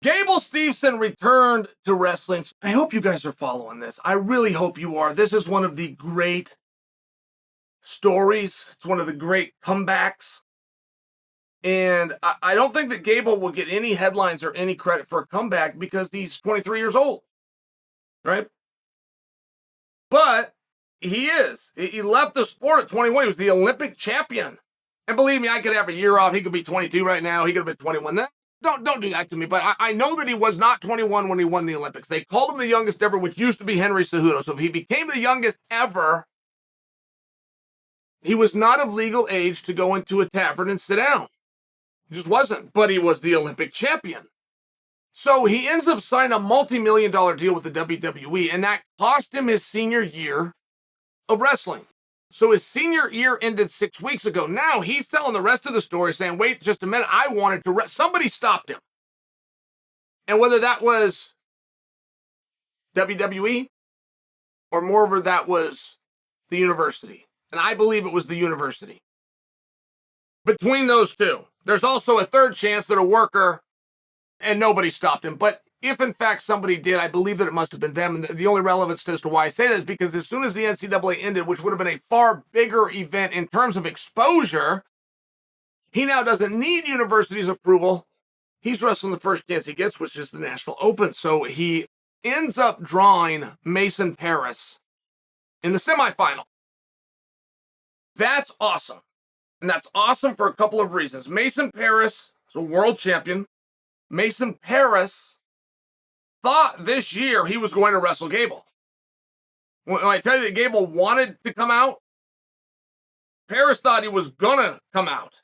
Gable Steveson returned to wrestling. I hope you guys are following this. I really hope you are. This is one of the great stories. It's one of the great comebacks. And I don't think that Gable will get any headlines or any credit for a comeback because he's 23 years old, right? But he is. He left the sport at 21. He was the Olympic champion. And believe me, I could have a year off. He could be 22 right now. He could have been 21. Don't do that to me. But I know that he was not 21 when he won the Olympics. They called him the youngest ever, which used to be Henry Cejudo. So if he became the youngest ever, he was not of legal age to go into a tavern and sit down. He just wasn't. But he was the Olympic champion. So he ends up signing a multi-million-dollar deal with the WWE, and that cost him his senior year of wrestling. So his senior year ended 6 weeks ago. Now he's telling the rest of the story saying, wait just a minute, I wanted to somebody stopped him. And whether that was WWE or moreover that was the university. And I believe it was the university. Between those two, there's also a third chance that a worker and nobody stopped him. But if, in fact, somebody did, I believe that it must have been them. And the only relevance as to why I say that is because as soon as the NCAA ended, which would have been a far bigger event in terms of exposure, he now doesn't need university's approval. He's wrestling the first chance he gets, which is the National Open. So he ends up drawing Mason Parris in the semifinal. That's awesome. And that's awesome for a couple of reasons. Mason Parris is a world champion. Mason Parris thought this year he was going to wrestle Gable. When I tell you that Gable wanted to come out, Parris thought he was gonna come out.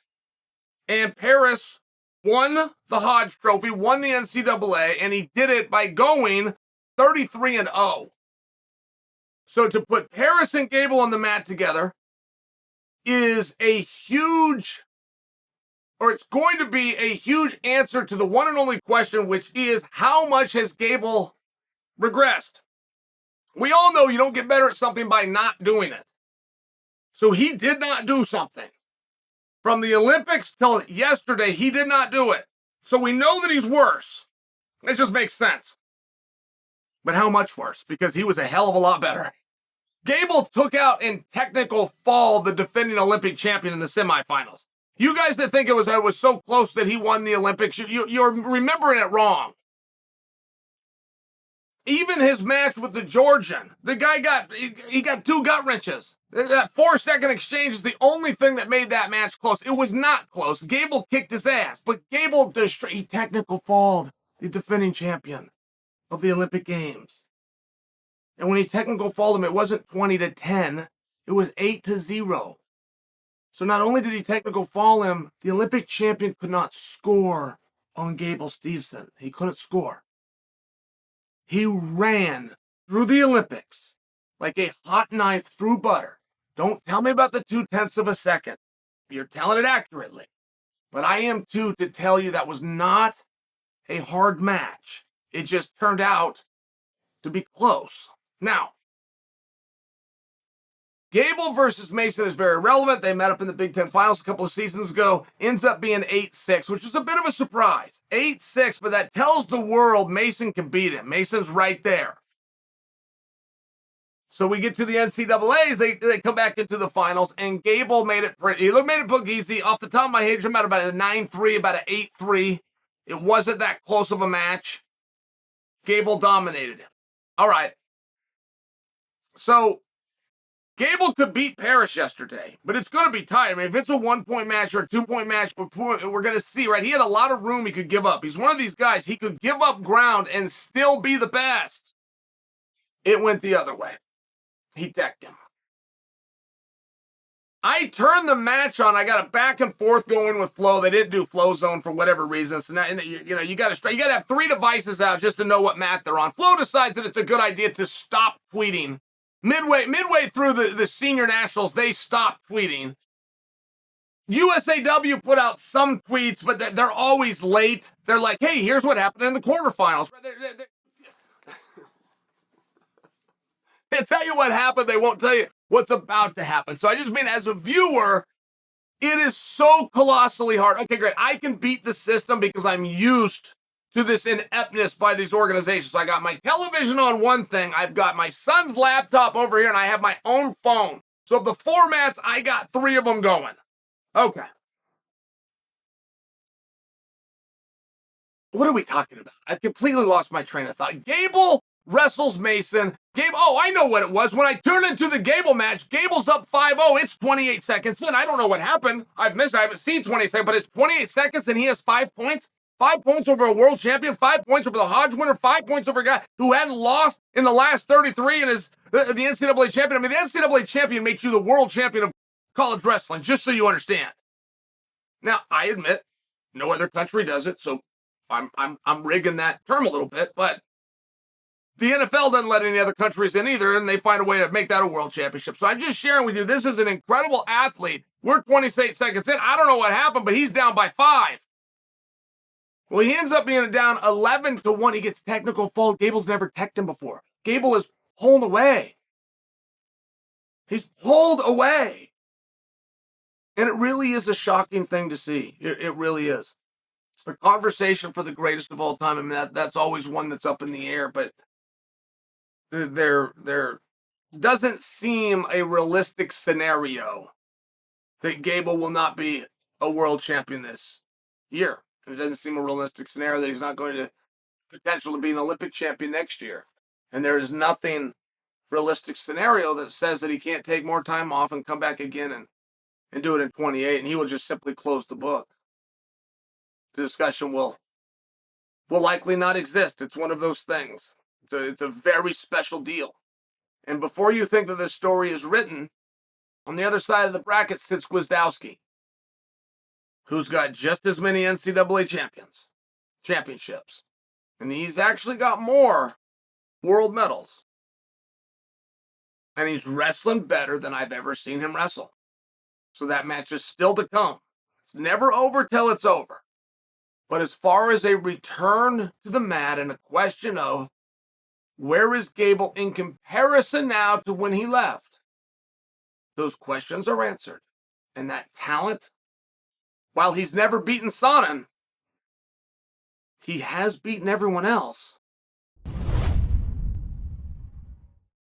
And Parris won the Hodge Trophy, won the NCAA, and he did it by going 33-0. So to put Parris and Gable on the mat together is a huge, or it's going to be a huge answer to the one and only question, which is how much has Gable regressed? We all know you don't get better at something by not doing it. So he did not do something. From the Olympics till yesterday, he did not do it. So we know that he's worse. It just makes sense. But how much worse? Because he was a hell of a lot better. Gable took out in technical fall the defending Olympic champion in the semifinals. You guys that think it was so close that he won the Olympics, you're remembering it wrong. Even his match with the Georgian, the guy got 2 gut wrenches. That 4-second exchange is the only thing that made that match close. It was not close. Gable kicked his ass, but Gable he technical falled the defending champion of the Olympic Games. And when he technical falled him, it wasn't 20-10, it was 8-0. So not only did he technical fall him, the Olympic champion could not score on Gable Steveson. He couldn't score. He ran through the Olympics like a hot knife through butter. Don't tell me about the 0.2 of a second. You're telling it accurately. But I am too to tell you that was not a hard match. It just turned out to be close. Now, Gable versus Mason is very relevant. They met up in the Big Ten Finals a couple of seasons ago. Ends up being 8-6, which is a bit of a surprise. 8-6, but that tells the world Mason can beat him. Mason's right there. So we get to the NCAAs. They come back into the finals, and Gable made it pretty. He made it look easy. Off the top of my head, I'm about a 9-3, about an 8-3. It wasn't that close of a match. Gable dominated him. All right. So Gable could beat Parris yesterday, but it's going to be tight. I mean, if it's a 1-point match or a 2-point match, we're going to see, right? He had a lot of room he could give up. He's one of these guys. He could give up ground and still be the best. It went the other way. He decked him. I turned the match on. I got a back and forth going with Flow. They didn't do Flow Zone for whatever reason. So now, you got to have 3 devices out just to know what mat they're on. Flow decides that it's a good idea to stop tweeting. Midway through the senior nationals, they stopped tweeting. USAW put out some tweets, but they're always late. They're like, hey, here's what happened in the quarterfinals. They'll tell you what happened. They won't tell you what's about to happen. So I just mean, as a viewer, it is so colossally hard. Okay, great. I can beat the system because I'm used to this ineptness by these organizations. So I got my television on one thing, I've got my son's laptop over here, and I have my own phone. So of the formats, I got 3 of them going. Okay. What are we talking about? I've completely lost my train of thought. Gable wrestles Mason. Oh, I know what it was. When I turned into the Gable match, Gable's up 5-0. It's 28 seconds in. I don't know what happened. I haven't seen 28 seconds, but it's 28 seconds and he has 5 points. 5 points over a world champion, 5 points over the Hodge winner, 5 points over a guy who hadn't lost in the last 33 and is the NCAA champion. I mean, the NCAA champion makes you the world champion of college wrestling, just so you understand. Now, I admit, no other country does it, so I'm rigging that term a little bit, but the NFL doesn't let any other countries in either, and they find a way to make that a world championship. So I'm just sharing with you, this is an incredible athlete. We're 28 seconds in. I don't know what happened, but he's down by 5. Well, he ends up being down 11-1. He gets technical foul. Gable's never teched him before. Gable is pulled away. He's pulled away. And it really is a shocking thing to see. It really is. The conversation for the greatest of all time, I mean, that's always one that's up in the air, but there doesn't seem a realistic scenario that Gable will not be a world champion this year. It doesn't seem a realistic scenario that he's not going to potential to be an Olympic champion next year. And there is nothing realistic scenario that says that he can't take more time off and come back again and do it in 28, and he will just simply close the book. The discussion will likely not exist. It's one of those things. It's a very special deal. And before you think that this story is written, on the other side of the bracket sits Gwizdowski, who's got just as many NCAA championships. And he's actually got more world medals. And he's wrestling better than I've ever seen him wrestle. So that match is still to come. It's never over till it's over. But as far as a return to the mat and a question of where is Gable in comparison now to when he left, those questions are answered. And that talent, while he's never beaten Sonnen, he has beaten everyone else.